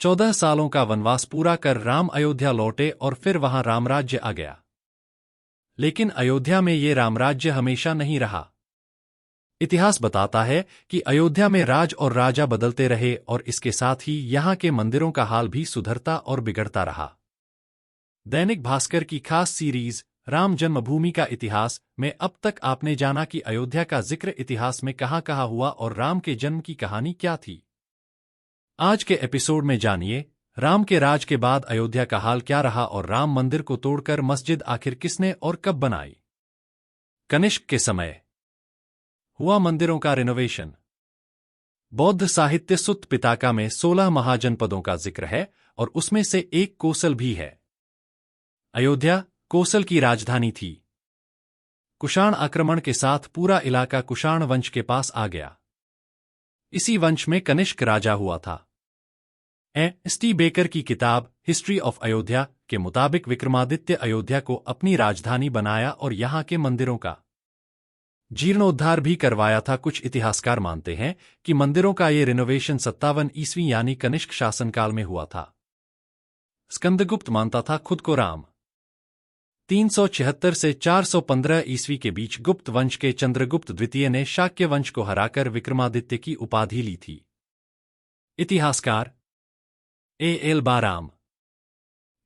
14 सालों का वनवास पूरा कर राम अयोध्या लौटे और फिर वहां रामराज्य आ गया। लेकिन अयोध्या में ये रामराज्य हमेशा नहीं रहा। इतिहास बताता है कि अयोध्या में राज और राजा बदलते रहे और इसके साथ ही यहां के मंदिरों का हाल भी सुधरता और बिगड़ता रहा। दैनिक भास्कर की खास सीरीज राम जन्मभूमि का इतिहास में अब तक आपने जाना कि अयोध्या का जिक्र इतिहास में कहां-कहां हुआ और राम के जन्म की कहानी क्या थी। आज के एपिसोड में जानिए राम के राज के बाद अयोध्या का हाल क्या रहा और राम मंदिर को तोड़कर मस्जिद आखिर किसने और कब बनाई। कनिष्क के समय हुआ मंदिरों का रिनोवेशन। बौद्ध साहित्य सुत्त पिटाका में 16 महाजनपदों का जिक्र है और उसमें से एक कोसल भी है। अयोध्या कोसल की राजधानी थी। कुषाण आक्रमण के साथ पूरा इलाका कुषाण वंश के पास आ गया। इसी वंश में कनिष्क राजा हुआ था। एस.टी. बेकर की किताब हिस्ट्री ऑफ अयोध्या के मुताबिक विक्रमादित्य अयोध्या को अपनी राजधानी बनाया और यहां के मंदिरों का जीर्णोद्धार भी करवाया था। कुछ इतिहासकार मानते हैं कि मंदिरों का ये रिनोवेशन 57 ईस्वी यानी कनिष्क शासनकाल में हुआ था। स्कंदगुप्त मानता था खुद को राम। 376 से 415 ईस्वी के बीच गुप्त वंश के चंद्रगुप्त द्वितीय ने शाक्य वंश को हराकर विक्रमादित्य की उपाधि ली थी। इतिहासकार ए.एल. बाराम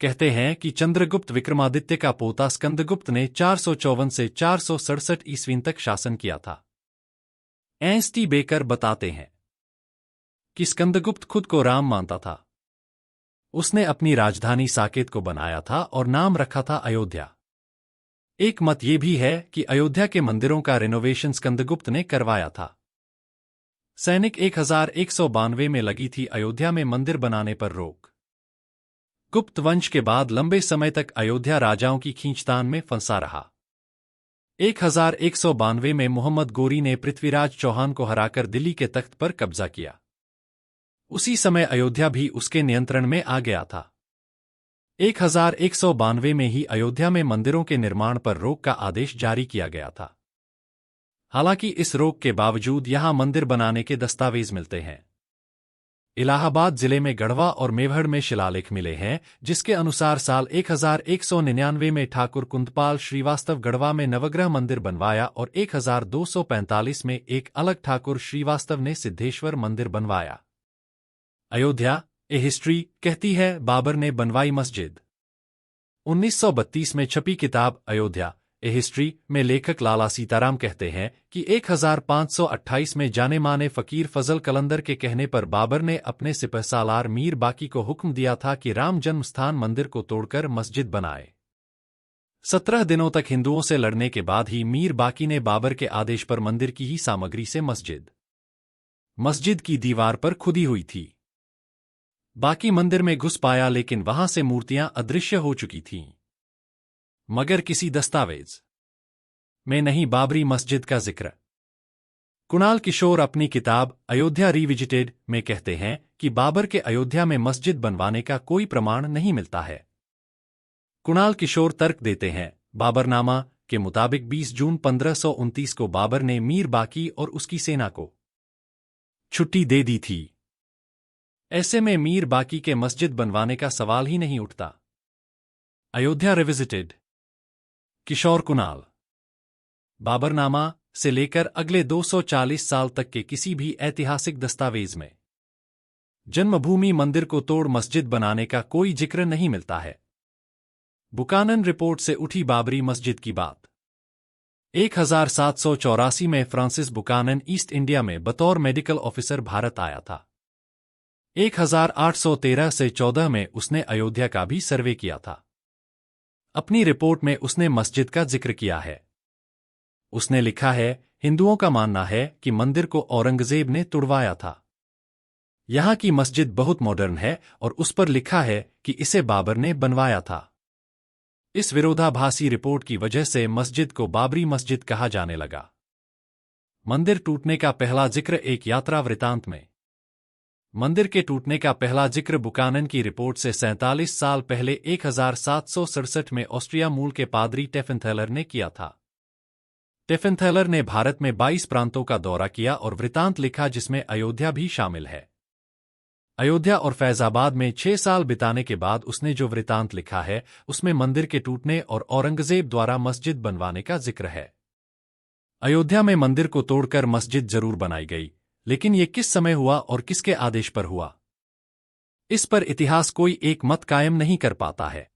कहते हैं कि चंद्रगुप्त विक्रमादित्य का पोता स्कंदगुप्त ने 454 से 467 ईस्वी तक शासन किया था। एस.टी. बेकर बताते हैं कि स्कंदगुप्त खुद को राम मानता था। उसने अपनी राजधानी साकेत को बनाया था और नाम रखा था अयोध्या। एक मत ये भी है कि अयोध्या के मंदिरों का रिनोवेशन स्कंदगुप्त ने करवाया था। सैनिक 1192 में लगी थी अयोध्या में मंदिर बनाने पर रोक। गुप्त वंश के बाद लंबे समय तक अयोध्या राजाओं की खींचतान में फंसा रहा। 1192 में मोहम्मद गोरी ने पृथ्वीराज चौहान को हराकर दिल्ली के तख्त पर कब्जा किया। उसी समय अयोध्या भी उसके नियंत्रण में आ गया था। 1192 में ही अयोध्या में मंदिरों के निर्माण पर रोक का आदेश जारी किया गया था। हालांकि इस रोक के बावजूद यहां मंदिर बनाने के दस्तावेज मिलते हैं। इलाहाबाद जिले में गढ़वा और मेवहड़ में शिलालेख मिले हैं, जिसके अनुसार साल 1199 में ठाकुर कुंदपाल श्रीवास्तव गढ़वा में नवग्रह मंदिर बनवाया और 1245 में एक अलग ठाकुर श्रीवास्तव ने सिद्धेश्वर मंदिर बनवाया। अयोध्या ए हिस्ट्री कहती है बाबर ने बनवाई मस्जिद। 1932 में छपी किताब अयोध्या ए हिस्ट्री में लेखक लाला सीताराम कहते हैं कि 1528 में जाने माने फकीर फजल कलंदर के कहने पर बाबर ने अपने सिपहसालार मीर बाकी को हुक्म दिया था कि राम जन्म स्थान मंदिर को तोड़कर मस्जिद बनाए। 17 दिनों तक हिंदुओं से लड़ने के बाद ही मीर बाकी ने बाबर के आदेश पर मंदिर की ही सामग्री से मस्जिद की दीवार पर खुदी हुई थी। बाकी मंदिर में घुस पाया लेकिन वहां से मूर्तियां अदृश्य हो चुकी थीं। मगर किसी दस्तावेज में नहीं बाबरी मस्जिद का जिक्र। कुणाल किशोर अपनी किताब अयोध्या रिविजिटेड में कहते हैं कि बाबर के अयोध्या में मस्जिद बनवाने का कोई प्रमाण नहीं मिलता है। कुणाल किशोर तर्क देते हैं बाबरनामा के मुताबिक 20 जून 1529 को बाबर ने मीर बाकी और उसकी सेना को छुट्टी दे दी थी। ऐसे में मीर बाकी के मस्जिद बनवाने का सवाल ही नहीं उठता। अयोध्या रिविजिटेड किशोर कुणाल बाबरनामा से लेकर अगले 240 साल तक के किसी भी ऐतिहासिक दस्तावेज में जन्मभूमि मंदिर को तोड़ मस्जिद बनाने का कोई जिक्र नहीं मिलता है। बुकानन रिपोर्ट से उठी बाबरी मस्जिद की बात। 1784 में फ्रांसिस बुकानन ईस्ट इंडिया में बतौर मेडिकल ऑफिसर भारत आया था। 1813 से 14 में उसने अयोध्या का भी सर्वे किया था। अपनी रिपोर्ट में उसने मस्जिद का जिक्र किया है। उसने लिखा है हिंदुओं का मानना है कि मंदिर को औरंगजेब ने तुड़वाया था। यहां की मस्जिद बहुत मॉडर्न है और उस पर लिखा है कि इसे बाबर ने बनवाया था। इस विरोधाभासी रिपोर्ट की वजह से मस्जिद को बाबरी मस्जिद कहा जाने लगा। मंदिर टूटने का पहला जिक्र एक यात्रा वृतांत में। मंदिर के टूटने का पहला जिक्र बुकानन की रिपोर्ट से 47 साल पहले 1767 में ऑस्ट्रिया मूल के पादरी टेफेंथेलर ने किया था। टेफेंथेलर ने भारत में 22 प्रांतों का दौरा किया और वृतांत लिखा जिसमें अयोध्या भी शामिल है। अयोध्या और फैजाबाद में 6 साल बिताने के बाद उसने जो वृतांत लिखा है उसमें मंदिर के टूटने और औरंगजेब द्वारा मस्जिद बनवाने का जिक्र है। अयोध्या में मंदिर को तोड़कर मस्जिद जरूर बनाई गई, लेकिन ये किस समय हुआ और किसके आदेश पर हुआ, इस पर इतिहास कोई एक मत कायम नहीं कर पाता है।